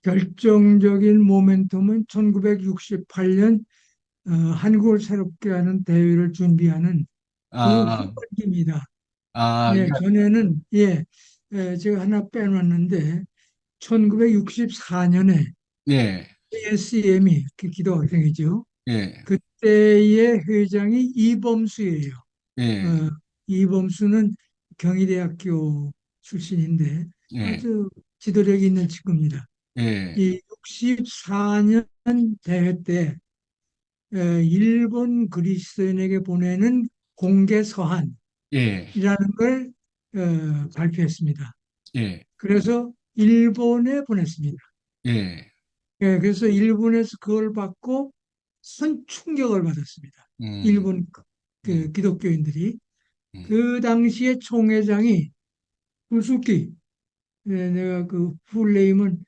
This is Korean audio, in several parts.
결정적인 모멘텀은 1968년 한국을 새롭게 하는 대회를 준비하는 그 아, 후반기입니다. 예, 그러니까, 전에는 제가 하나 빼놨는데 1964년에 예, ASM이 그 기독학생이죠. 예, 그때의 회장이 이범수예요. 예, 어, 이범수는 경희대학교 출신인데 예, 아주 지도력이 있는 친구입니다. 예, 이 64년 대회 때 일본 그리스도인에게 보내는 공개 서한이라는 예, 걸 발표했습니다. 예, 그래서 일본에 보냈습니다. 예, 그래서 일본에서 그걸 받고 큰 충격을 받았습니다. 음, 일본 그 음, 기독교인들이 음, 그 당시에 총회장이 수수키, 내가 그 풀네임은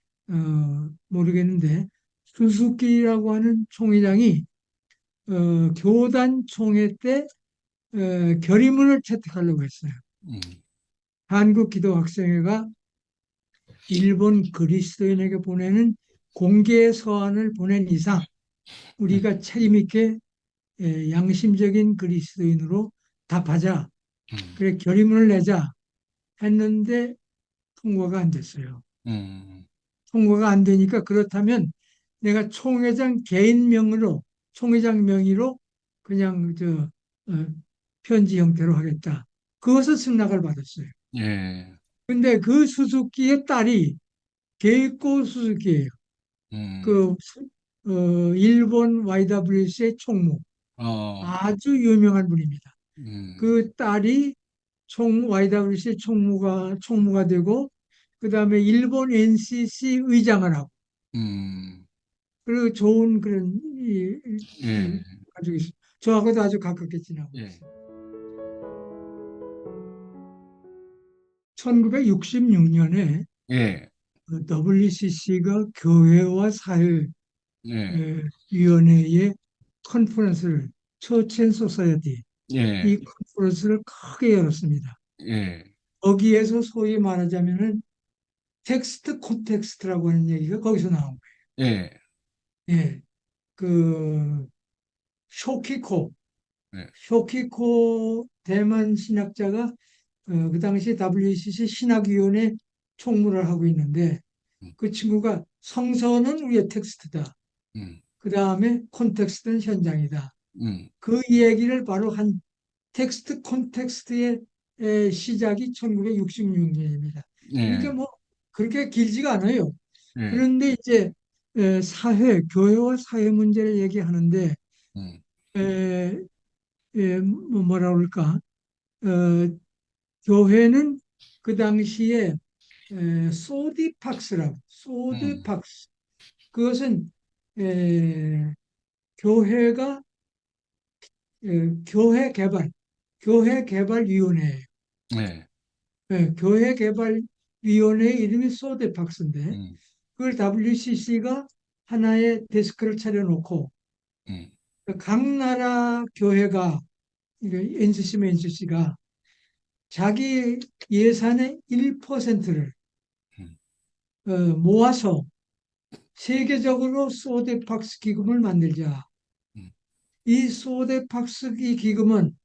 모르겠는데 수수키라고 하는 총회장이 교단 총회 때 결의문을 채택하려고 했어요. 음, 한국기독학생회가 일본 그리스도인에게 보내는 공개 서한을 보낸 이상 우리가 책임 있게 양심적인 그리스도인으로 답하자. 음, 그래 결의문을 내자 했는데 통과가 안 됐어요. 음, 통과가 안 되니까 그렇다면 내가 총회장 개인 명의로 총회장 명의로 그냥 편지 형태로 하겠다. 그것을 승낙을 받았어요. 예, 근데 그 수수께의 딸이 게이코 수수께예요. 음, 그 일본 YWC의 총무 어, 아주 유명한 분입니다. 음, 그 딸이 총 YWC 총무가 되고 그다음에 일본 NCC 의장을 하고 음, 그리고 좋은 그런 예, 가지고 있어요. 저하고도 아주 가깝게 지나고 예, 있어요. 1966년에 예, WCC가 교회와 사회 예, 위원회의 컨퍼런스를 처첸 소사이어티 예, 이 컨퍼런스를 크게 열었습니다. 예, 거기에서 소위 말하자면은 텍스트 콘텍스트라고 하는 얘기가 거기서 나온 예, 거예요. 예, 그 쇼키코 예, 쇼키코 대만 신학자가 그 당시 WCC 신학위원회 총무를 하고 있는데 음, 그 친구가 성서는 우리의 텍스트다. 음, 그 다음에 콘텍스트는 현장이다. 음, 그 이야기를 바로 한 텍스트 콘텍스트의 시작이 1966년입니다. 그러니까 예, 뭐 그렇게 길지가 않아요. 예, 그런데 이제 교회와 사회 문제를 얘기하는데 음, 에, 뭐라 그럴까? 어, 교회는 그 당시에 음, 소디팍스 그것은 에, 교회가 교회 개발 교회 개발위원회예요. 예, 교회 개발위원회 이름이 소디팍스인데 음, 그걸 WCC가 하나의 데스크를 차려놓고 음, 각 나라 교회가 NCC면 NCC가 자기 예산의 1%를 음, 모아서 세계적으로 소데팍스 기금을 만들자. 음, 이 소데팍스 기금은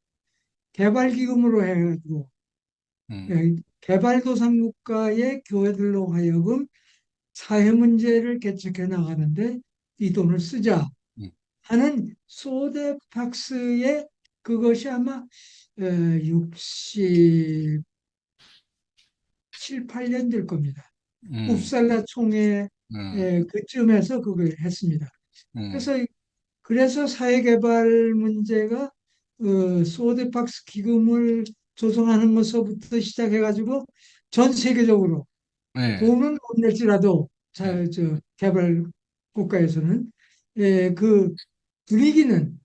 개발 기금으로 해가지고 음, 개발도상 국가의 교회들로 하여금 사회 문제를 개척해 나가는데 이 돈을 쓰자 음, 하는 소데팍스의 그것이 아마 67, 8년 될 겁니다. 음, 웁살라 총회 음, 그쯤에서 그걸 했습니다. 음, 그래서 사회개발 문제가 소데팍스 기금을 조성하는 것서부터 시작해가지고 전 세계적으로 예, 돈은 못 낼지라도 예, 개발 국가에서는 그 분위기는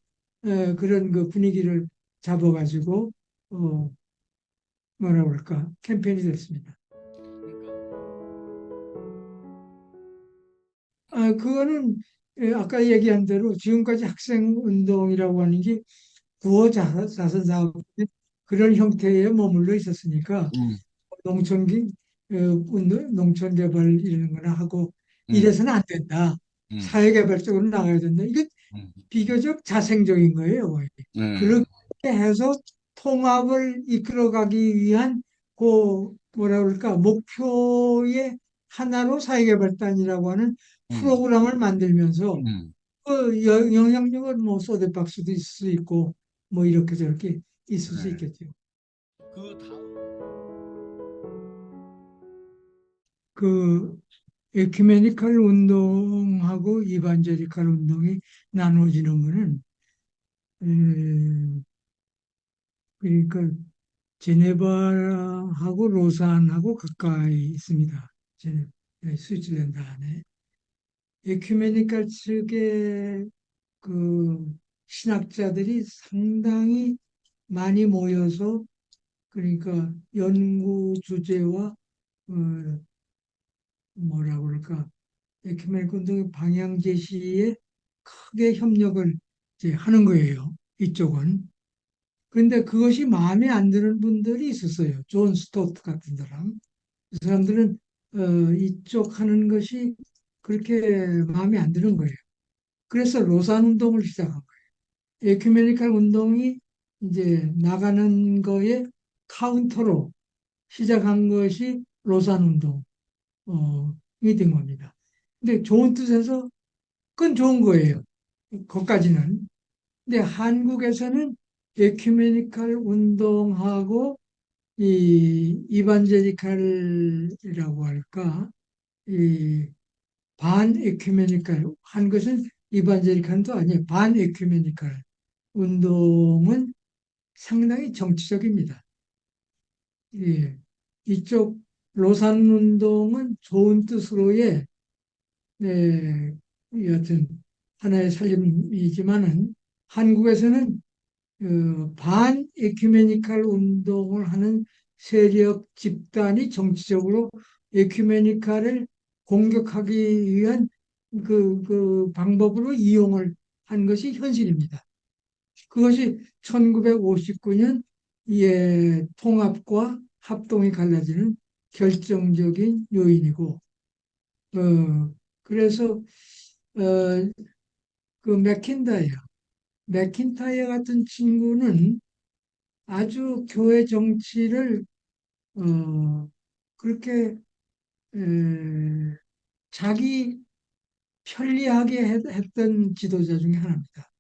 그런 그 분위기를 잡아가지고 어, 뭐라 그럴까 캠페인이 됐습니다. 그거는 아까 얘기한 대로 지금까지 학생 운동이라고 하는 게 구호 자선 사업 그런 형태에 머물러 있었으니까 음, 농촌 기 운동, 농촌 개발 이런 거나 하고 음, 이래서는 안 된다. 음, 사회개발적으로 나가야 된다. 이게 음, 비교적 자생적인 거예요. 네, 그렇게 해서 통합을 이끌어가기 위한 그 뭐라 그럴까 목표의 하나로 사회개발단이라고 하는 음, 프로그램을 만들면서 음, 그 영향력은 뭐 소대박수도 있을 수 있고 뭐 이렇게 저렇게 있을 수 네. 있겠죠. 그 다음, 그 에큐메니칼 운동하고 이반제리칼 운동이 나눠지는 거는 그러니까 제네바하고 로산하고 가까이 있습니다. 스위tzer랜드 안에. 에큐메니칼 측의 그 신학자들이 상당히 많이 모여서 그러니까 연구 주제와 뭐라 그럴까 에큐메니칼 운동의 방향 제시에 크게 협력을 이제 하는 거예요. 이쪽은. 그런데 그것이 마음에 안 드는 분들이 있었어요. 존 스토트 같은 사람. 그 사람들은 이쪽 하는 것이 그렇게 마음에 안 드는 거예요. 그래서 로산 운동을 시작한 거예요. 에큐메니칼 운동이 이제 나가는 거에 카운터로 시작한 것이 로산 운동이 된 겁니다. 근데 좋은 뜻에서 그건 좋은 거예요. 거기까지는. 근데 한국에서는 에큐메니칼 운동하고 이 이반제리칼이라고 할까, 이 반에큐메니칼 한 것은 이반제리칼도 아니에요. 반에큐메니칼 운동은 상당히 정치적입니다. 예. 이쪽 로산 운동은 좋은 뜻으로의 여하튼 하나의 살림이지만은 한국에서는 반 에큐메니칼 운동을 하는 세력 집단이 정치적으로 에큐메니칼을 공격하기 위한 그 방법으로 이용을 한 것이 현실입니다. 그것이 1959년 의 통합과 합동이 갈라지는 결정적인 요인이고, 그래서 어, 그 맥킨타이어 같은 친구는 아주 교회 정치를 그렇게 에, 자기 편리하게 했던 지도자 중에 하나입니다.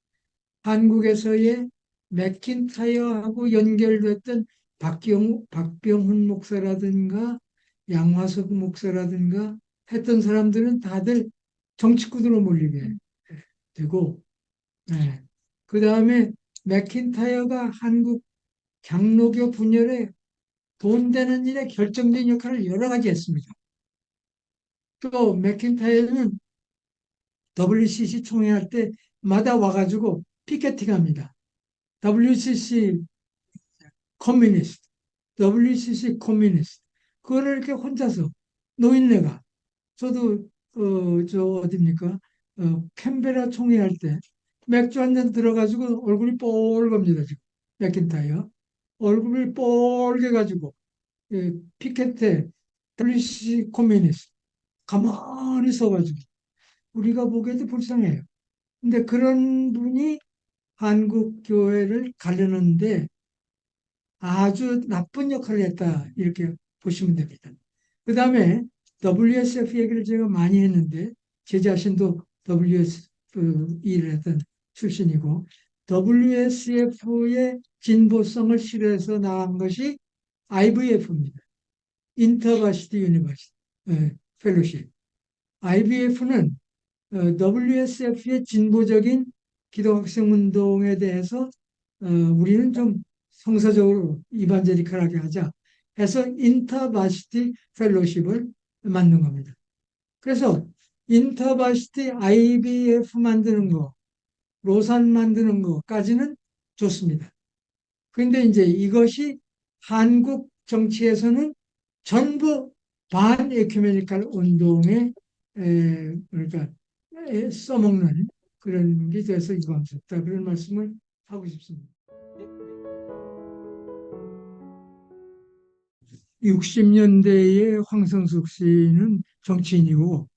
한국에서의 맥킨타이어하고 연결됐던 박병훈 목사라든가 양화석 목사라든가 했던 사람들은 다들 정치꾼으로 몰리게 되고, 네. 그 다음에 맥킨타이어가 한국 장로교 분열에 돈 되는 일에 결정적인 역할을 여러 가지 했습니다. 또 맥킨타이어는 WCC 총회할 때마다 와가지고 피켓팅합니다. WCC 커뮤니스트, WCC 커뮤니스트. 그거를 이렇게 혼자서 노인네가 저도 저 어딥니까? 캔베라 총회할 때 맥주 한 잔 들어가지고 얼굴이 뻘겁니다 지금 맥킨타이어 얼굴이 뻘게 가지고 피켓에 WCC 커뮤니스트 가만히 서가지고 우리가 보기에도 불쌍해요. 근데 그런 분이 한국 교회를 가르는데 아주 나쁜 역할을 했다 이렇게 보시면 됩니다. 그 다음에 WSF 얘기를 제가 많이 했는데 제 자신도 WSF 일을 했던 출신이고 WSF의 진보성을 실어서 나온 것이 IVF입니다. 인터버시티 유니버시티 펠로십. IVF는 WSF의 진보적인 기독학생 운동에 대해서 우리는 좀 성서적으로 이반제리칼하게 하자 해서 인터바시티 펠로십을 만든 겁니다. 그래서 인터바시티 IBF 만드는 거, 로산 만드는 거까지는 좋습니다. 그런데 이제 이것이 한국 정치에서는 전부 반에큐메니칼 운동에 그러니까 써먹는 그런 게 돼서 이방스럽다 그런 말씀을 하고 싶습니다. 60년대에 황성숙 씨는 정치인이고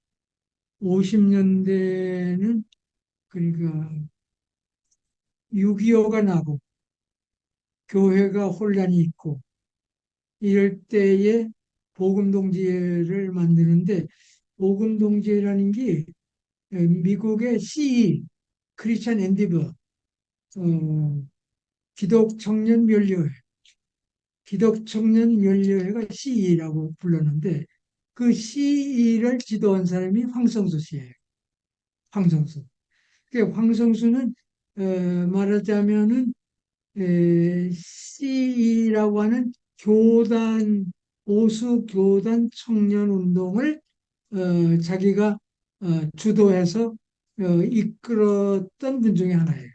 50년대는 그러니까 6.25가 나고 교회가 혼란이 있고 이럴 때에 복음동지회를 만드는데 복음동지회라는 게 미국의 CE 크리스찬 엔디버 기독청년면류회 기독청년면류회가 CE라고 불렀는데 그 CE를 지도한 사람이 황성수 씨예요. 황성수. 그 황성수는 말하자면은 CE라고 하는 교단 보수 교단 청년 운동을 자기가 주도해서 이끌었던 분 중에 하나예요.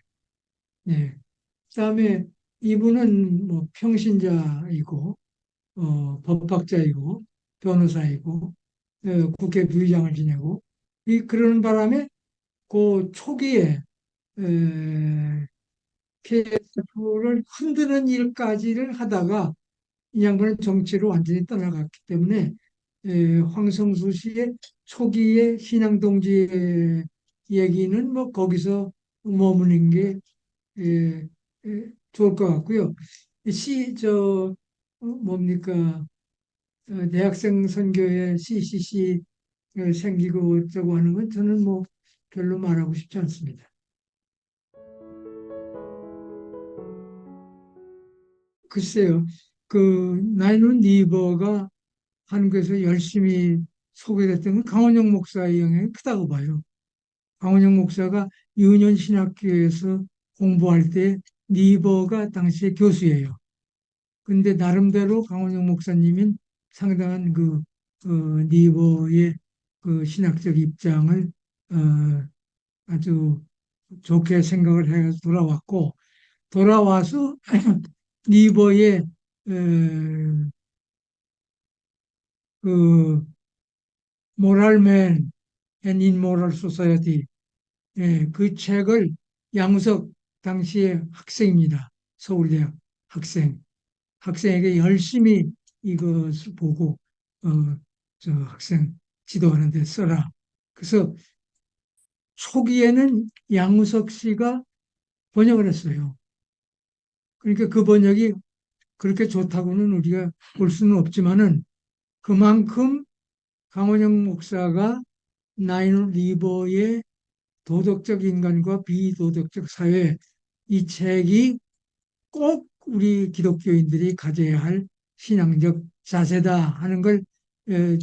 예. 그다음에 이분은 뭐 평신자이고 법학자이고 변호사이고 국회 부의장을 지내고 이 그러는 바람에 그 초기에 KSF를 흔드는 일까지를 하다가 이 양반은 정치로 완전히 떠나갔기 때문에 황성수 씨의 초기의 신앙동지 얘기는 뭐 거기서 머무는 게 좋을 것 같고요. 뭡니까 대학생 선교회 CCC 생기고 어쩌고 하는 건 저는 뭐 별로 말하고 싶지 않습니다. 글쎄요, 그 나인원 리버가 한국에서 열심히 소개됐던 건 강원영 목사의 영향이 크다고 봐요. 강원영 목사가 유년 신학교에서 공부할 때 리버가 당시에 교수예요. 근데 나름대로 강원영 목사님은 상당한 리버의 그 신학적 입장을 어, 아주 좋게 생각을 해서 돌아왔고 돌아와서 리버의 그 모랄맨 앤 인모럴 소사이어티 그 책을 양석 당시의 학생입니다. 서울대학 학생에게 열심히 이것을 보고 어, 저 학생 지도하는 데 써라. 그래서 초기에는 양우석 씨가 번역을 했어요. 그러니까 그 번역이 그렇게 좋다고는 우리가 볼 수는 없지만은 그만큼 강원영 목사가 나인 리버의 도덕적 인간과 비도덕적 사회 이 책이 꼭 우리 기독교인들이 가져야 할 신앙적 자세다 하는 걸 에,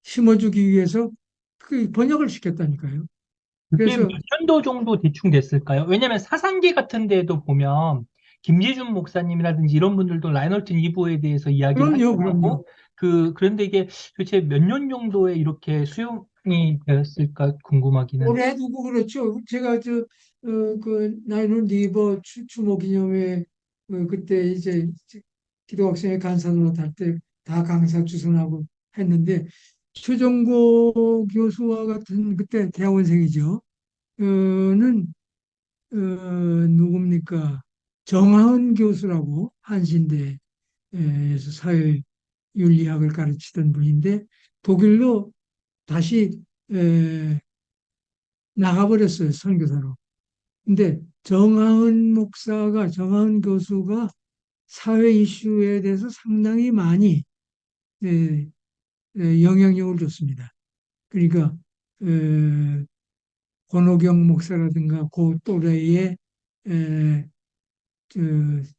심어주기 위해서 그 번역을 시켰다니까요. 그게 몇 그래서 년도 정도 대충 됐을까요? 왜냐면 사상기 같은 데도 보면 김재준 목사님이라든지 이런 분들도 라이너튼 2부에 대해서 이야기를 그럼요, 하기도 그럼요. 하고 그런데 이게 도대체 몇 년 정도에 이렇게 수용이 되었을까 궁금하기는. 오래 두고 그렇죠. 제가 그 나이론 리버 추모 기념회 그때 이제 기도학생회 간사노릇 할 때 다 강사 주선하고 했는데 최정고 교수와 같은 그때 대학원생이죠. 는 누굽니까? 정하은 교수라고 한신대에서 사회윤리학을 가르치던 분인데 독일로 다시 나가버렸어요, 선교사로. 근데 정하은 교수가 사회 이슈에 대해서 상당히 많이 에, 영향력을 줬습니다. 그러니까 권오경 목사라든가 그 또래의 에, 저,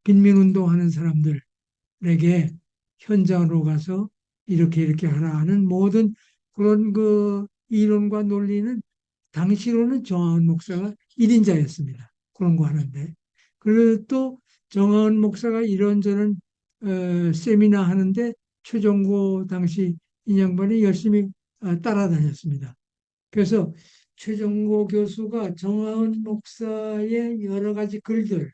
빈민운동하는 사람들에게 현장으로 가서 이렇게 하라 하는 모든 그런 그 이론과 논리는 당시로는 정하은 목사가 1인자였습니다. 그런 거 하는데. 그리고 또 정하은 목사가 이런저런 세미나 하는데 최종고 당시 인양반이 열심히 따라다녔습니다. 그래서 최종고 교수가 정하은 목사의 여러 가지 글들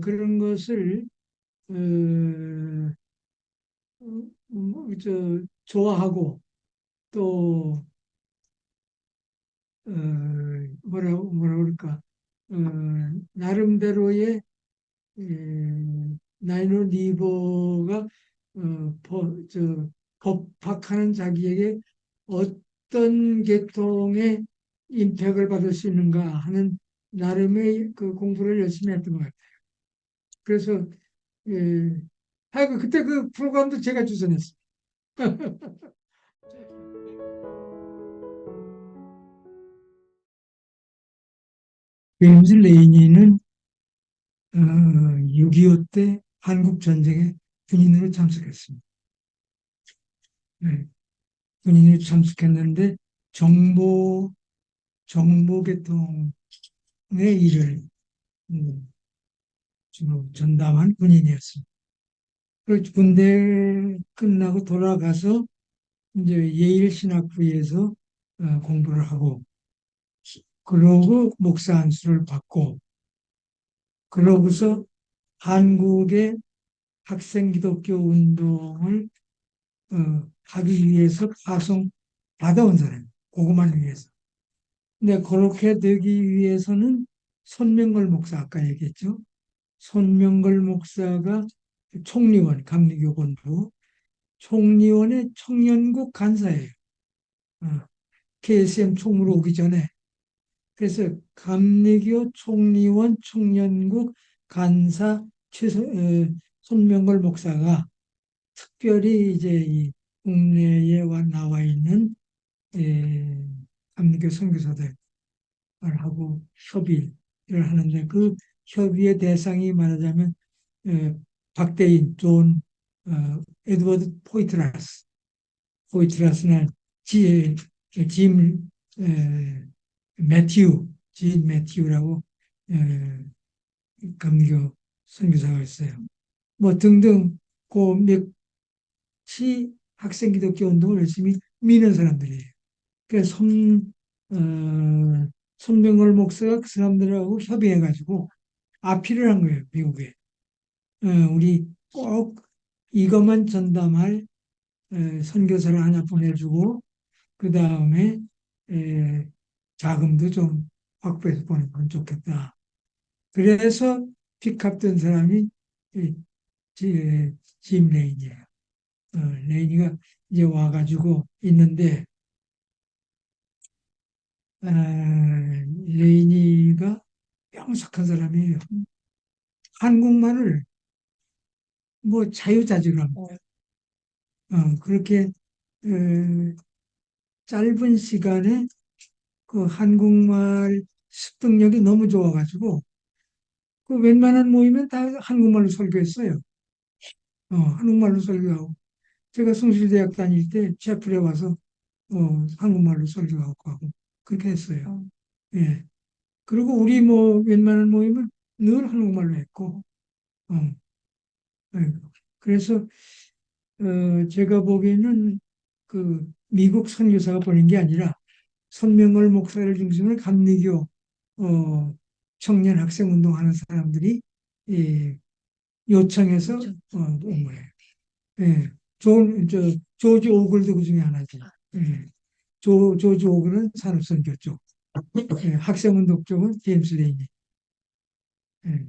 그런 것을 어, 좋아하고 또 뭐라 그럴까 어, 나름대로의 나이노 리버가 법학하는 자기에게 어떤 계통의 임팩을 받을 수 있는가 하는 나름의 그 공부를 열심히 했던 것 같아요. 그래서 예, 그때 그 프로그램도 제가 주선했어요. 제임스 레이니는 6.25 때 한국 전쟁에 군인으로 참석했습니다. 네, 군인으로 참석했는데 정보 정보계통의 일을 주로 전담한 군인이었습니다. 그 군대 끝나고 돌아가서 이제 예일 신학부에서 공부를 하고 그러고 목사 안수를 받고 그러고서 한국의 학생 기독교 운동을 하기 위해서 파송 받아온 사람이에요. 그것만 위해서. 근데 그렇게 되기 위해서는 손명걸 목사 아까 얘기했죠. 손명걸 목사가 총리원 감리교본부 총리원의 청년국 간사예요. 어, KSM 총무로 오기 전에. 그래서 감리교 총리원 청년국 간사 손명걸 목사가 특별히 이제 이 국내에 나와 있는 감리교 선교사들하고 협의를 하는데 그 협의의 대상이 말하자면 에, 박대인, 에드워드 포이트라스나 짐 짐 매튜라고 에, 감리교 선교사가 있어요. 뭐 등등 그 몇이 학생 기독교 운동을 열심히 미는 사람들이에요. 그래서 손명월 목사가 그 사람들하고 협의해가지고 아피를 한 거예요, 미국에. 우리 꼭 이것만 전담할 선교사를 하나 보내주고, 그 다음에 자금도 좀 확보해서 보내면 좋겠다. 그래서 픽합된 사람이 이 짐 레인이에요. 레인이가 이제 와가지고 있는데, 레인이가 명석한 사람이에요. 한국말을 뭐 자유자재로 합니다. 그렇게 짧은 시간에 그 한국말 습득력이 너무 좋아가지고 그 웬만한 모임은 다 한국말로 설교했어요. 한국말로 설교하고 제가 숭실대학 다닐 때 채플에 와서 한국말로 설교하고 하고 그렇게 했어요. 예. 그리고 우리 뭐 웬만한 모임은 늘 한국말로 했고, 어, 예. 그래서 제가 보기에는 그 미국 선교사가 보낸 게 아니라 손명월 목사를 중심으로 감리교 청년 학생 운동하는 사람들이 예, 요청해서 온 거예요. 예, 조지 오글도 그 중에 하나죠. 예, 조지 오글은 산업선교 쪽, 학생 운동 쪽은 제임스 레이니. 예.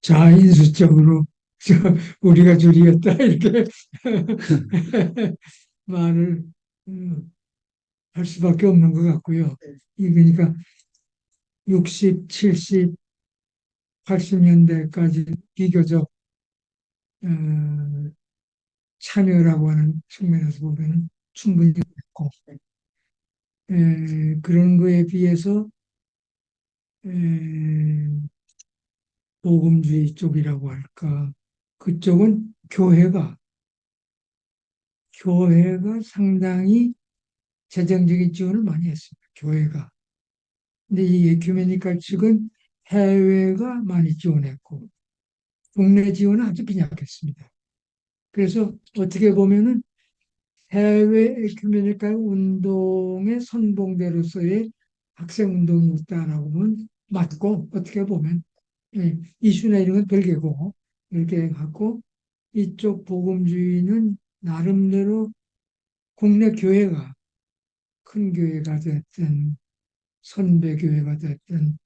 자, 인수적으로 우리가 줄이었다 이렇게 말을 할 수밖에 없는 것 같고요. 그러니까 60, 70, 80년대까지 비교적 어, 참여라고 하는 측면에서 보면 충분히 됐고 그런 거에 비해서 에, 복음주의 쪽이라고 할까 그쪽은 교회가 상당히 재정적인 지원을 많이 했습니다. 교회가. 근데 이 에큐메니컬 측은 해외가 많이 지원했고 국내 지원은 아주 빈약했습니다. 그래서 어떻게 보면은 해외 에큐메니컬 운동의 선봉대로서의 학생 운동이 있다라고 보면 맞고 어떻게 보면 이슈나 이런 건 별개고 이렇게 갖고 이쪽 복음주의는 나름대로 국내 교회가 큰 교회가 됐든 선배 교회가 됐든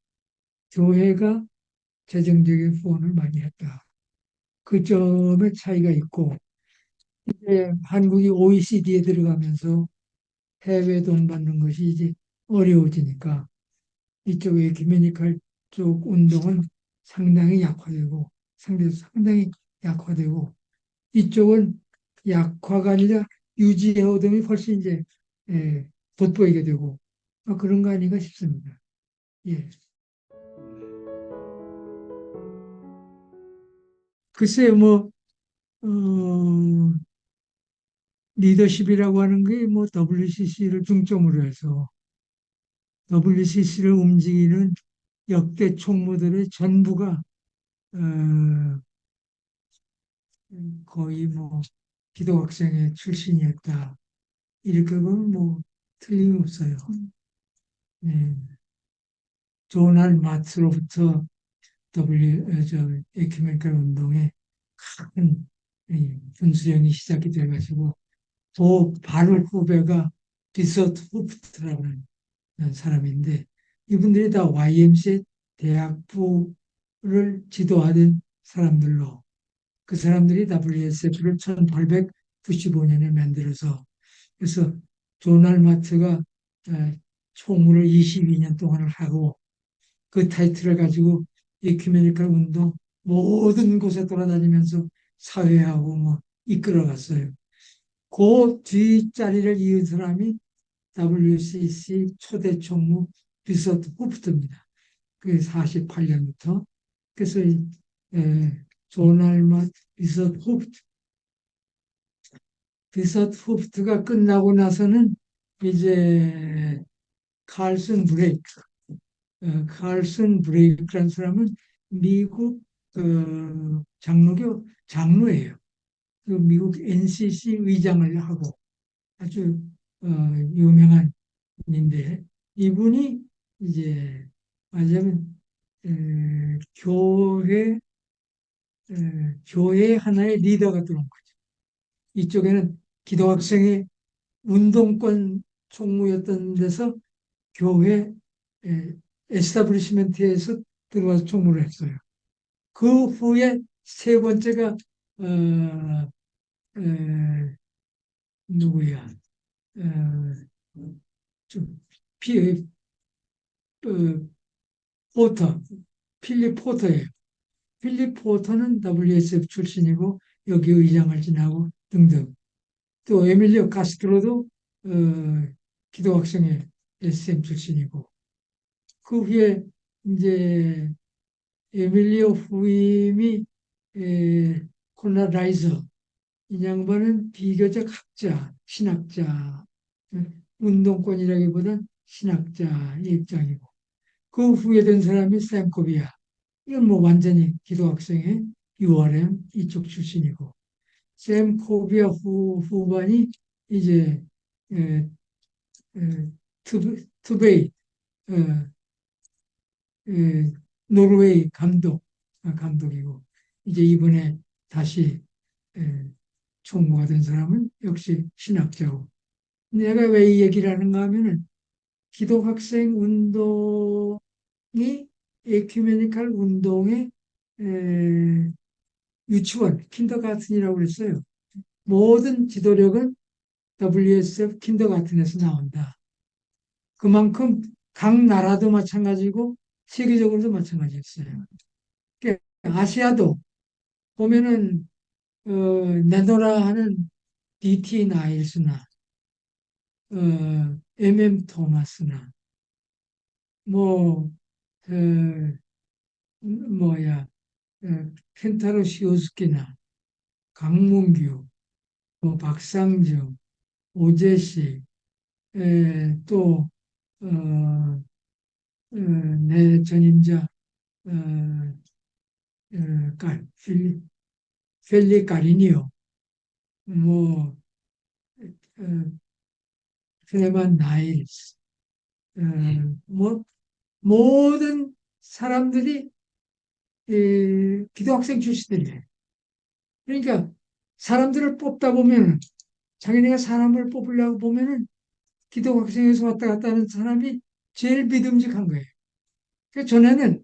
교회가 재정적인 후원을 많이 했다. 그 점의 차이가 있고, 이제 한국이 OECD에 들어가면서 해외 돈 받는 것이 이제 어려워지니까 이쪽 에큐메니컬 쪽 운동은 상당히 약화되고, 상당히 약화되고, 이쪽은 약화가 아니라 유지해 오더니 훨씬 이제 예, 돋보이게 되고 그런 거 아닌가 싶습니다. 예. 글쎄요, 뭐 리더십이라고 하는 게 뭐 WCC를 중점으로 해서 WCC를 움직이는 역대 총무들의 전부가 어, 거의 뭐 기독학생의 출신이었다. 이렇게 보면 뭐 틀림없어요. 네. 조날 마츠로부터 에큐메니컬 운동의 큰 분수령이 시작이 돼가지고 또 바로 후배가 비서트 후프트라는 사람인데 이분들이 다 YMCA 대학부를 지도하던 사람들로 그 사람들이 WSF를 1895년에 만들어서 그래서 조날 마트가 총무를 22년 동안을 하고 그 타이틀을 가지고 에큐메니컬 운동 모든 곳에 돌아다니면서 사회하고 뭐 이끌어갔어요. 그 뒷자리를 이은 사람이 WCC 초대 총무 비서트 후프트입니다. 그 48년부터. 그래서 조날맛 비서트 후프트. 비서트 후프트가 끝나고 나서는 이제 칼슨 브레이크. 칼슨 브레이크라는 사람은 미국 장로교 장로예요. 그 미국 NCC 의장을 하고 아주 유명한 분인데 이분이 이제 말하자면 교회 교회 하나의 리더가 들어온 거죠. 이쪽에는 기독학생의 운동권 총무였던 데서 교회 에스타블리시멘트에서 들어와서 총무를 했어요. 그 후에 세 번째가 누구야? 좀 피, 포터, 필립 포터예요. 필립 포터는 WSF 출신이고 여기 의장을 지나고 등등. 또 에밀리오 카스트로도 기독학생의 SM 출신이고 그 후에 이제 에밀리오 후임이 콜라 라이저 이 양반은 비교적 학자, 신학자, 운동권이라기보단 신학자 입장이고 그 후에 된 사람이 샘 코비야. 이건 뭐 완전히 기독학생의 URM 이쪽 출신이고 샘 코비아 후반이 이제 에, 투베이 노르웨이 감독이고 이제 이번에 다시 에, 총무가 된 사람은 역시 신학자고 내가 왜 이 얘기를 하는가 하면은 기독학생 운동이 에큐메니컬 운동의 유치원 킨더가튼이라고 그랬어요. 모든 지도력은 WSF 킨더가튼에서 나온다. 그만큼 각 나라도 마찬가지고 세계적으로도 마찬가지였어요. 그러니까 아시아도 보면은 내노라 하는 DT 나일스나 MM 토마스나 뭐 뭐야 켄타로 시오스키나 강문규 뭐 박상정 오제시 또 내 전임자 어, 펠리 가리니오 뭐 어, 크레만 나일스 뭐 모든 사람들이 기독학생 출신들이에요. 그러니까 사람들을 뽑다 보면 자기네가 사람을 뽑으려고 보면은 기독학생에서 왔다 갔다 하는 사람이 제일 믿음직한 거예요. 그 전에는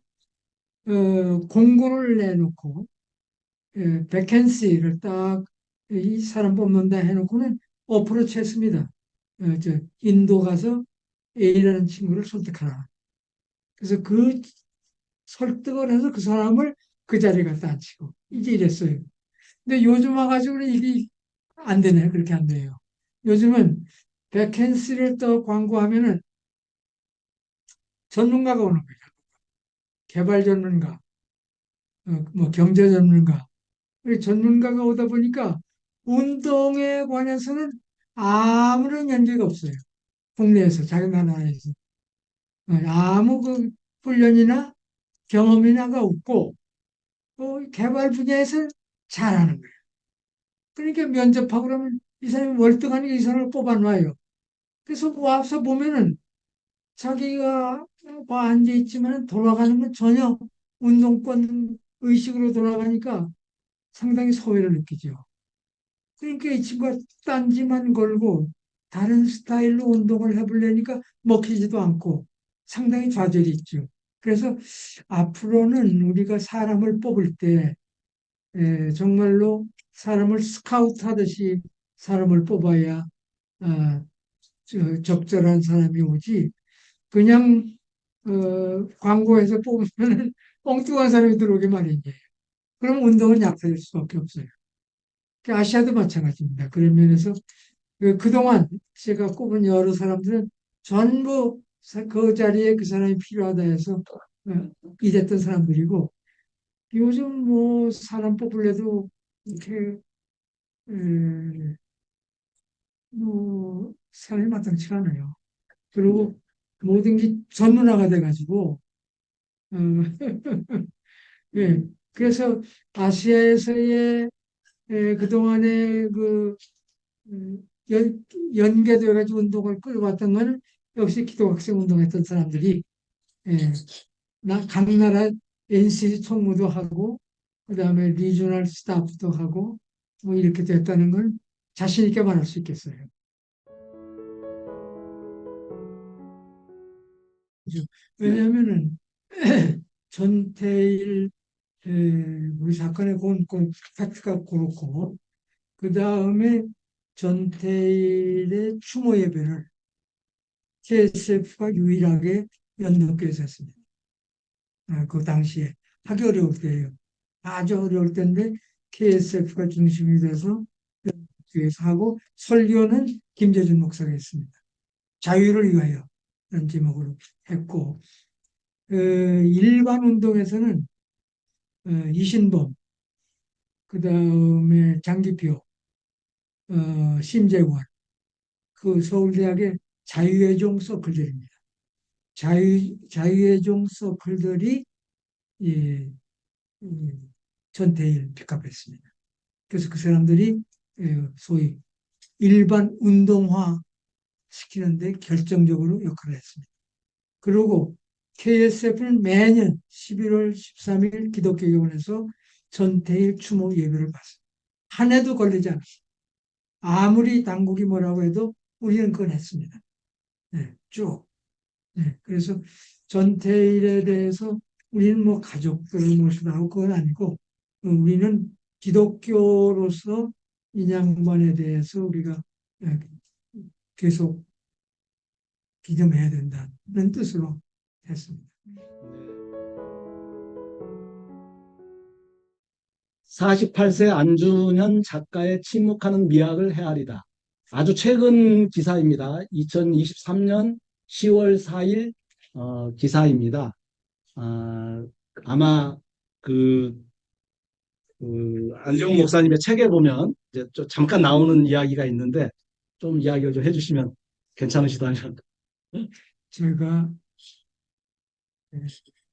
공고를 내놓고 백켄시를 딱 이 사람 뽑는다 해놓고는 어프로치 했습니다. 인도 가서 A라는 친구를 설득하라. 그래서 그 설득을 해서 그 사람을 그 자리에 갖다 앉히고 이제 이랬어요. 근데 요즘 와가지고는 이게 안 되네. 그렇게 안 돼요. 요즘은 백켄시를 또 광고하면은 전문가가 오는 거예요. 개발 전문가, 뭐 경제 전문가. 전문가가 오다 보니까 운동에 관해서는 아무런 연계가 없어요. 국내에서, 자기 나라에서. 아무 그 훈련이나 경험이나가 없고, 개발 분야에서 잘하는 거예요. 그러니까 면접하고 그러면 이 사람이 월등하니까 이 사람을 뽑아놔요. 그래서 와서 보면은 자기가 뭐 앉아있지만 돌아가는 건 전혀 운동권 의식으로 돌아가니까 상당히 소외를 느끼죠. 그러니까 이 친구가 딴지만 걸고 다른 스타일로 운동을 해보려니까 먹히지도 않고 상당히 좌절이 있죠. 그래서 앞으로는 우리가 사람을 뽑을 때 정말로 사람을 스카우트 하듯이 사람을 뽑아야 아, 적절한 사람이 오지 그냥 광고에서 뽑으면 엉뚱한 사람이 들어오게 마련이에요. 그럼 운동은 약해질 수밖에 없어요. 아시아도 마찬가지입니다. 그런 면에서 그동안 제가 꼽은 여러 사람들은 전부 그 자리에 그 사람이 필요하다 해서 일했던 사람들이고 요즘 뭐 사람 뽑으려도 이렇게 에, 뭐 사람이 마땅치가 않아요. 그리고 모든 게 전문화가 돼가지고 어, 예. 그래서 아시아에서의 그동안의 연계되어가지고 운동을 끌어왔던 거는 역시 기독학생 운동했던 사람들이 예, 각 나라 NCC 총무도 하고 그다음에 리저널 스타프도 하고 뭐 이렇게 됐다는 걸 자신 있게 말할 수 있겠어요. 그죠? 왜냐하면은 전태일 우리 사건의 그 팩트가 그렇고 그 다음에 전태일의 추모 예배를 KSF가 유일하게 연덕교에서 했습니다. 그 당시에 하기 어려울 때예요. 아주 어려울 때인데 KSF가 중심이 돼서 연덕교에서 하고 설교는 김재준 목사가 했습니다. 자유를 위하여 이런 제목으로 했고 일반 운동에서는 이신범 그 다음에 장기표 심재관 그 서울대학의 자유의 종 서클들입니다. 자유의 종 서클들이 예, 전태일 픽업했습니다. 그래서 그 사람들이 소위 일반 운동화 시키는데 결정적으로 역할을 했습니다. 그리고 KSF는 매년 11월 13일 기독교교원에서 전태일 추모 예배를 받습니다. 한 해도 걸리지 않았습니다. 아무리 당국이 뭐라고 해도 우리는 그건 했습니다. 네, 쭉. 네, 그래서 전태일에 대해서 우리는 뭐 가족들을 모시다 하고 그건 아니고 우리는 기독교로서 이 양반에 대해서 우리가 예, 계속 기념해야 된다는 뜻으로 했습니다. 48세 안준현 작가의 침묵하는 미학을 헤아리다. 아주 최근 기사입니다. 2023년 10월 4일 기사입니다. 아마 그, 안정 목사님의 책에 보면 이제 좀 잠깐 나오는 이야기가 있는데 좀 이야기를 좀 해주시면 괜찮으시다면. 제가 예,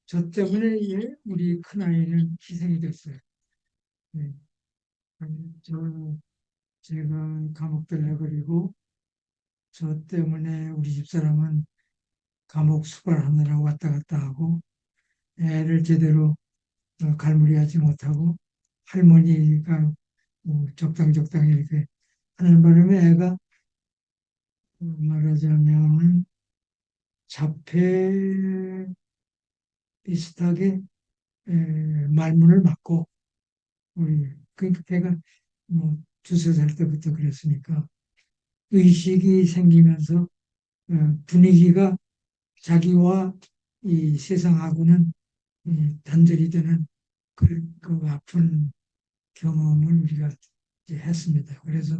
저 때문에 우리 큰아이는 희생이 됐어요. 네, 아니, 제가 감옥 들려버리고 저 때문에 우리 집사람은 감옥 수발하느라고 왔다 갔다 하고 애를 제대로 갈무리하지 못하고 할머니가 적당적당 이렇게 하는 바람에 애가 말하자면 자폐 비슷하게 말문을 막고 그러니까 걔가 뭐 두세 살 때부터 그랬으니까 의식이 생기면서 분위기가 자기와 이 세상하고는 단절이 되는 그 아픈 경험을 우리가 이제 했습니다. 그래서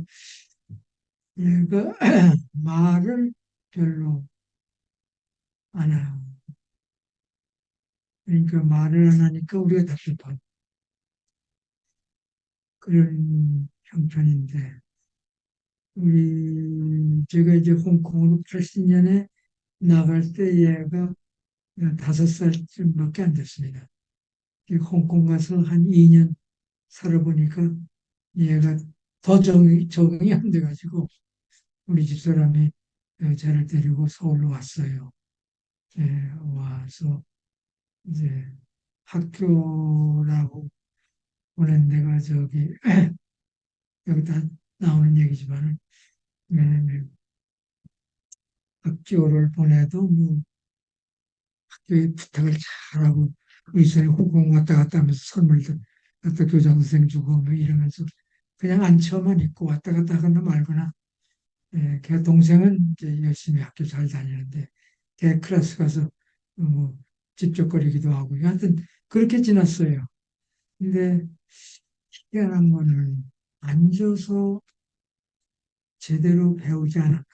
얘가 말을 별로 안 해요. 그러니까 말을 안 하니까 우리가 답답하고 그런 형편인데 제가 이제 홍콩으로 80년에 나갈 때 얘가 5살쯤밖에 안 됐습니다. 홍콩 가서 한 2년 살아보니까 얘가 더 적응이 안 돼가지고 우리 집사람이 저를 데리고 서울로 왔어요. 와서 이제 학교라고 보낸 데가 여기다 나오는 얘기지만은 학교를 보내도 뭐 학교에 부탁을 잘하고 의사에 호공 왔다 갔다 하면서 선물도 갖다 교장선생 주고 뭐 이러면서 그냥 앉혀만 있고 왔다 갔다 하거나 말거나 걔 동생은 이제 열심히 학교 잘 다니는데 걔 클래스 가서 뭐 집적거리기도 하고 하여튼 그렇게 지났어요. 근데 희한한 거는 앉아서 제대로 배우지 않아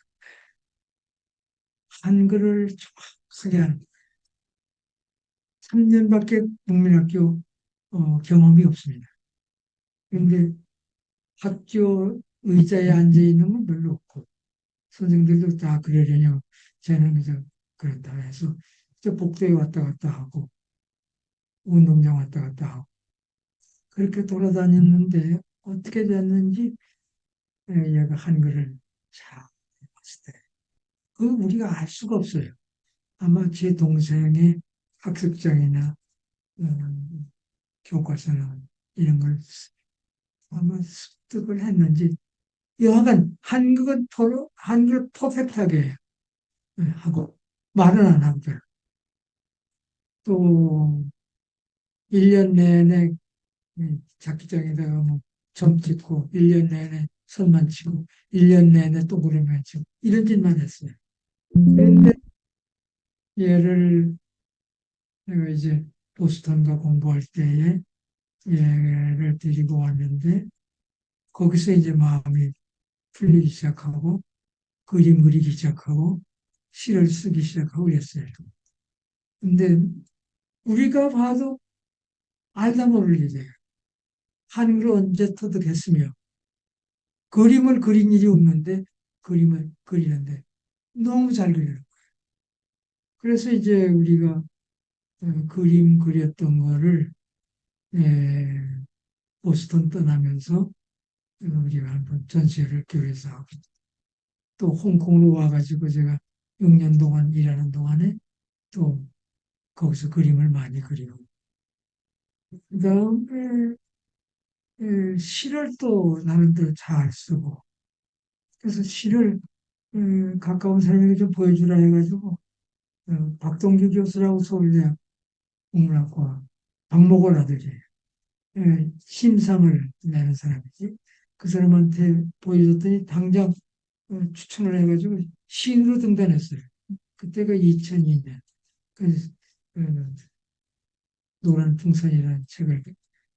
한글을 정확하게 하는 3년밖에 국민학교 경험이 없습니다. 그런데 학교 의자에 앉아 있는 건 별로 없고 선생들도 다 그러려냐 쟤는 그저 그렇다 해서 저 복도에 왔다 갔다 하고 운동장 왔다 갔다 하고 그렇게 돌아다녔는데 어떻게 됐는지 얘가 한글을 잘 봤을 때 그 우리가 알 수가 없어요. 아마 제 동생의 학습장이나 교과서나 이런 걸 아마 습득을 했는지 여하간 한글 퍼펙트하게 해요. 하고 말은 안 하고 또 1년 내내 자기장에다가 뭐 점 찍고 1년 내내 선만 치고 1년 내내 또 그림만 치고 이런 짓만 했어요. 그런데 얘를 내가 이제 보스턴가 공부할 때에 얘를 데리고 왔는데 거기서 이제 마음이 풀리기 시작하고 그림 그리기 시작하고 시를 쓰기 시작하고 그랬어요. 근데 우리가 봐도 알다 모를 일이에요. 한글을 언제 터득했으며 그림을 그린 일이 없는데 그림을 그리는데 너무 잘 그려요. 그래서 이제 우리가 그림 그렸던 거를 에, 보스턴 떠나면서 우리가 한번 전시회를 교회에서 하고 또 홍콩으로 와가지고 제가 6년 동안 일하는 동안에 또 거기서 그림을 많이 그리고 그다음에 시를 또 나름대로 잘 쓰고 그래서 시를 가까운 사람에게 좀 보여주라 해가지고 박동규 교수라고 서울대학 국문학과 박목월 아들이 신상을 내는 사람이지 그 사람한테 보여줬더니 당장 추천을 해가지고 시인으로 등단했어요. 그때가 2002년. 그래서 노란 풍선이라는 책을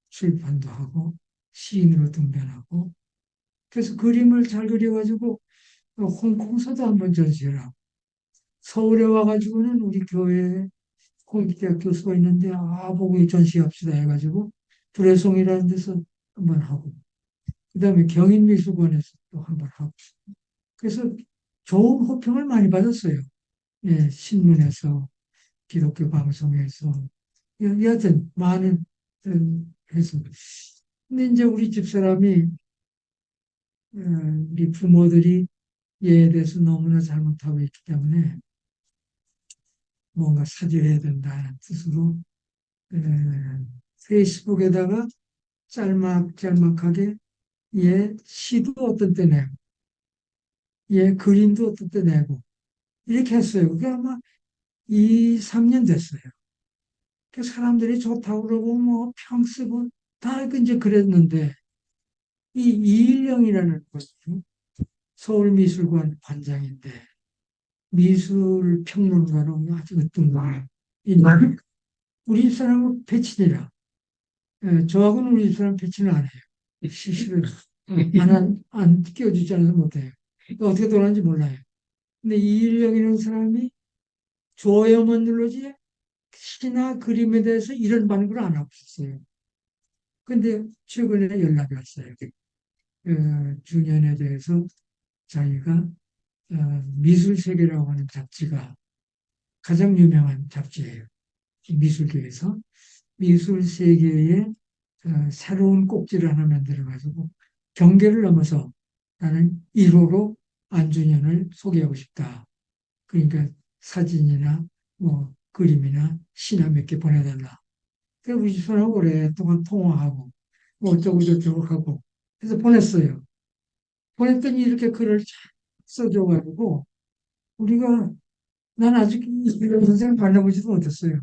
출판도 하고 시인으로 등단하고 그래서 그림을 잘 그려가지고 홍콩서도 한번 전시를 하고 서울에 와가지고는 우리 교회에 공익대학 교수가 있는데 보고 전시합시다 해가지고 불회송이라는 데서 한번 하고 그다음에 경인미술관에서 또 한번 하고 그래서 좋은 호평을 많이 받았어요. 예, 신문에서 기독교 방송에서 여하튼 많은 해서 근데 이제 우리 집사람이 우리 부모들이 얘에 대해서 너무나 잘못하고 있기 때문에 뭔가 사죄해야 된다는 뜻으로 에, 페이스북에다가 짤막짤막하게 얘 시도 어떤 때 내고 얘 그림도 어떤 때 내고 이렇게 했어요. 그게 아마 2, 3년 됐어요. 그 사람들이 좋다고 그러고 뭐 평 쓰고 다 이제 그랬는데 이 이일영이라는 것이 서울미술관 관장인데 미술 평론가로 아주 어떤가 우리 집사람은 패친이라 저하고는 우리 집사람 패친을 안 해요. 실은 안 끼워주지 않아서 못해요. 어떻게 돌아가는지 몰라요. 근데 이일영이라는 사람이 좋아요만 눌러지 시나 그림에 대해서 이런 반응을 안 하고 있었어요. 근데 최근에 연락이 왔어요. 중년에 대해서 자기가 미술세계라고 하는 잡지가 가장 유명한 잡지예요. 미술계에서. 미술세계에 새로운 꼭지를 하나 만들어가지고 경계를 넘어서 나는 1호로 안준현을 소개하고 싶다. 그러니까 사진이나 뭐 그림이나 시나 몇 개 보내달라. 그래서 우리 집사람하고 오랫동안 통화하고 뭐 어쩌고 저쩌고 하고 그래서 보냈어요. 보냈더니 이렇게 글을 쫙 써줘가지고 우리가 난 아직 이런 선생을 만나보지도 못했어요.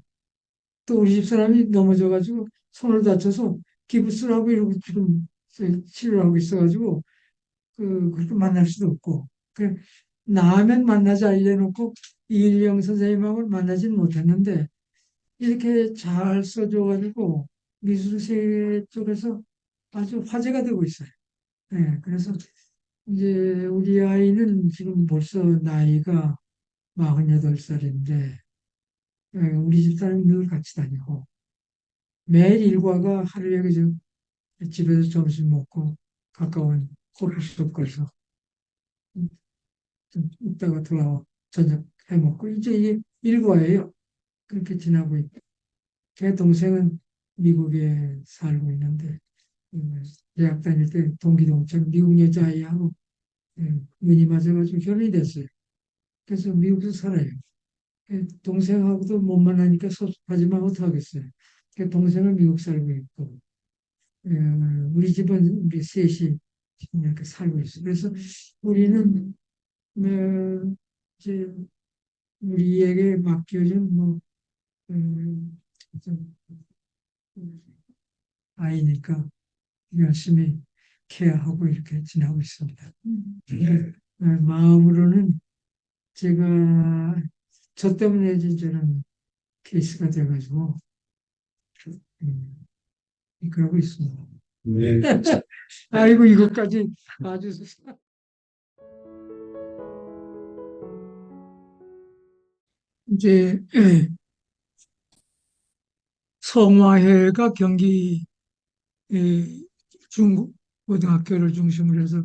또 우리 집사람이 넘어져가지고 손을 다쳐서 기부스라고 이러고 지금 치료하고 있어가지고 그렇게 만날 수도 없고 그 나면 만나자 이래놓고 이일영 선생님하고 만나지는 못했는데 이렇게 잘 써줘가지고 미술세 쪽에서 아주 화제가 되고 있어요. 네, 그래서 이제 우리 아이는 지금 벌써 나이가 48살인데 우리 집사람이 늘 같이 다니고 매일 일과가 하루에 그저 집에서 점심 먹고 가까운 커피숍 가서 좀 있다가 돌아와 저녁 해 먹고 이제 이게 일과예요. 그렇게 지나고 있고 제 동생은 미국에 살고 있는데 대학 다닐 때 동기 동창 미국 여자아이하고 눈이 맞아가지고 결혼이 됐어요. 그래서 미국에서 살아요. 동생하고도 못 만나니까 섭섭하지만 어떡하겠어요. 동생은 미국 살고 있고 어, 우리 집은 우리 셋이 지금 이렇게 살고 있어요. 그래서 우리는 이제 우리에게 맡겨진 뭐 좀 아이니까 열심히 케어하고 이렇게 지내고 있습니다. 마음으로는 제가 저 때문에 이제 저는 케이스가 돼가지고 그러고 있습니다. 네. 아이고 이것까지 아주 이제 성화회가 경기 중고등학교를 중심으로 해서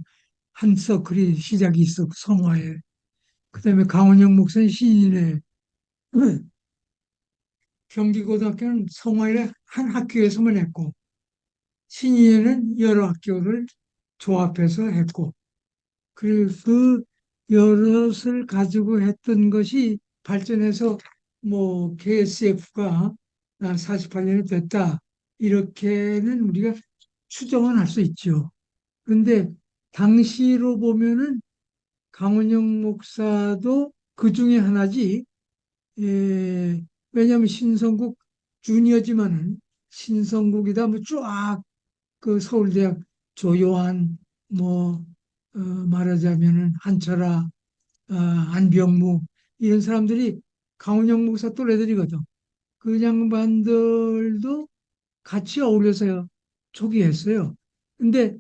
한 서클이 시작이 있었고 성화회 그다음에 강원영 목사님 신인회 경기고등학교는 성화회 한 학교에서만 했고 신인회는 여러 학교를 조합해서 했고 그리고 그 여럿을 가지고 했던 것이 발전해서 뭐 KSF가 48년이 됐다. 이렇게는 우리가 추정은 할 수 있죠. 그런데 당시로 보면은 강원영 목사도 그 중에 하나지. 왜냐하면 신성국 주니어지만은 신성국이다 뭐 쫙 그 서울대학 조요한 뭐 말하자면은 한철아 안병무 이런 사람들이 강원영 목사 또래들이거든. 그 양반들도 같이 어울려서 초기했어요. 근데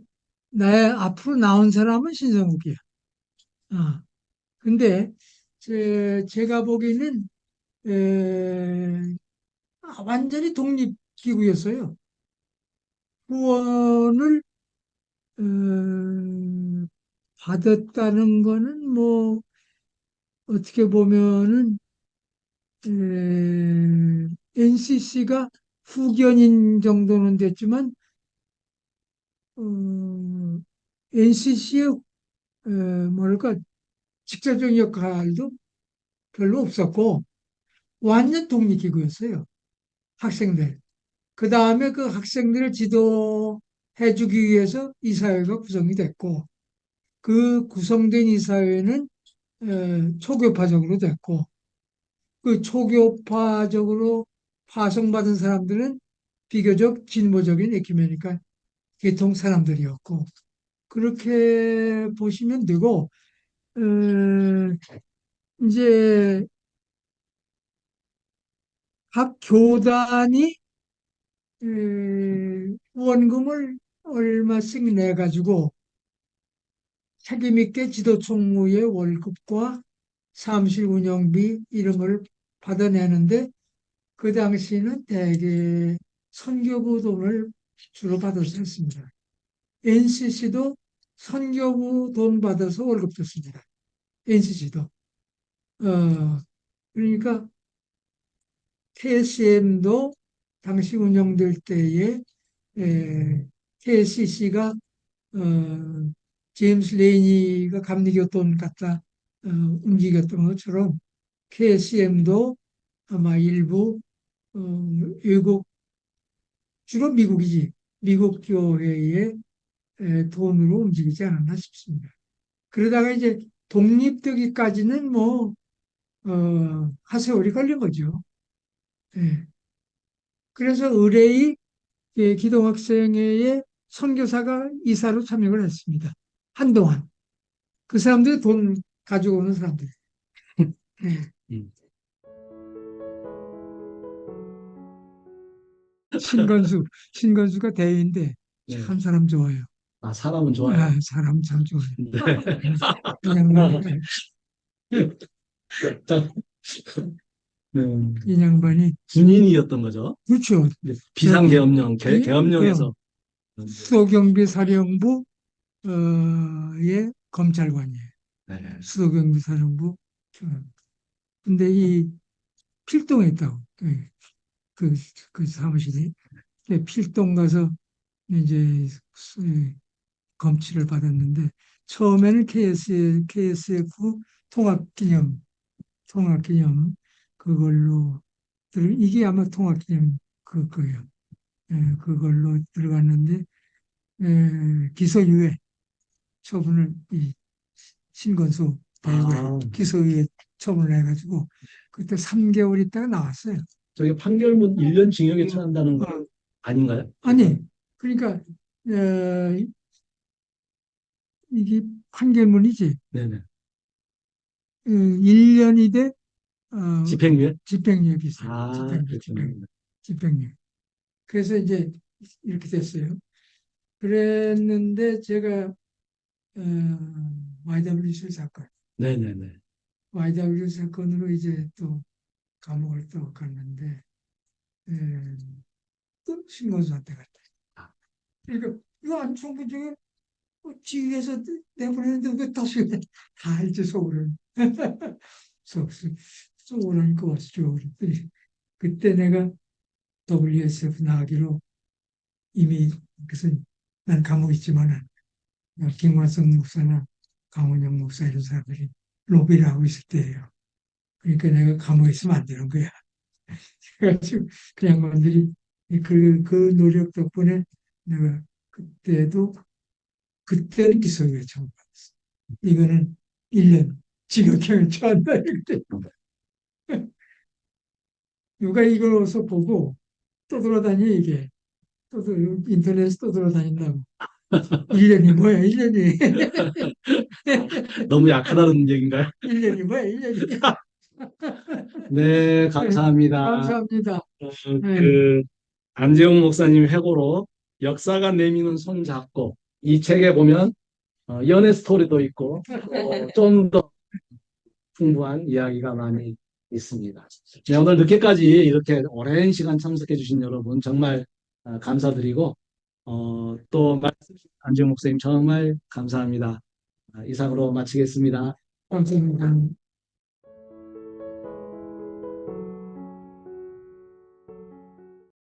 나의 앞으로 나온 사람은 신성국이야. 아, 근데 제가 보기에는 완전히 독립기구였어요. 후원을 어, 받았다는 거는 뭐 어떻게 보면은 NCC가 후견인 정도는 됐지만 NCC의 뭐랄까 직접적인 역할도 별로 없었고 완전 독립기구였어요. 학생들. 그 다음에 그 학생들을 지도해주기 위해서 이사회가 구성이 됐고 그 구성된 이사회는 초교파적으로 됐고 그 초교파적으로 파송받은 사람들은 비교적 진보적인 에큐메니cal 계통 사람들이었고, 그렇게 보시면 되고, 어, 이제 각 교단이 후원금을 얼마씩 내가지고 책임있게 지도총무의 월급과 사무실 운영비 이런 걸 받아내는데 그 당시에는 대개 선교부 돈을 주로 받아서 했습니다. NCC도 선교부 돈 받아서 월급 줬습니다. NCC도. 그러니까 KSM도 당시 운영될 때에 KCC가 제임스 레이니가 감리교돈 갖다 움직였던 것처럼 KCM도 아마 일부 외국 주로 미국이지 미국 교회의 돈으로 움직이지 않았나 싶습니다. 그러다가 이제 독립되기까지는 뭐 하세월이 걸린 거죠. 예. 그래서 의뢰의 기독학생회의 선교사가 이사로 참여를 했습니다. 한동안. 그 사람들이 돈 가지고 오는 사람들. 예. 신건수가 대인데 네. 참 사람 좋아요. 아, 사람은 좋아요. 아, 사람 참 좋아요. 네. 그냥 자, 네. 이 양반이 군인이었던 거죠. 그렇죠. 네. 비상계엄령, 예, 계엄령에서. 수도경비 사령부 의 검찰관이에요. 네. 수도경비 사령부. 근데 이 필동에 있다고. 예. 그 사무실이 필동 가서 이제 검취를 받았는데 처음에는 KSF 통합기념 그걸로 이게 아마 통합기념 거예요. 예, 그걸로 들어갔는데 기소유예 처분을 이 신건수 대우에 아, 기소유예 처분을 해가지고 그때 3개월 있다가 나왔어요. 저게 판결문 1년 징역에 처한다는 거 어, 아닌가요? 아니 그러니까 이게 판결문이지. 네네. 1년이 돼 집행유예? 집행유예 비슷해요. 아, 그렇군요. 집행유예. 그래서 이제 이렇게 됐어요. 그랬는데 제가 YWC 사건, 네네네. YWC 사건으로 이제 또 감옥을 또 갔는데 에, 또 신건수한테 갔다. 그러니까 이거 안청구 중에 지휘에서 내보내는데 왜 다시 다 알지 속으로 속으로니까 왔죠. 그랬더니 그때 내가 WSF 나가기로 이미 그래서 난 감옥에 있지만은 김관성 목사나 강원영 목사 이런 사람들이 로비를 하고 있을 때예요. 그러니까 내가 감옥에 있으면 안 되는 거야. 그래가지고 그 양반들이 그 노력 덕분에 내가 그때는 기소유예 처분받았어. 이거는 1년 징역형을 처한다. 이렇게. 누가 이걸 어서 보고 떠돌아다니 이게 인터넷에 떠돌아다닌다고. 1년이 뭐야 1년이. 너무 약하다는 얘기인가요? 1년이 뭐야 1년이. 네, 감사합니다. 감사합니다. 네. 그 안재홍 목사님 회고로 역사가 내미는 손 잡고 이 책에 보면 연애 스토리도 있고 좀 더 풍부한 이야기가 많이 있습니다. 네, 오늘 늦게까지 이렇게 오랜 시간 참석해 주신 여러분 정말 감사드리고 또 말씀 주신 안재홍 목사님 정말 감사합니다. 이상으로 마치겠습니다. 감사합니다.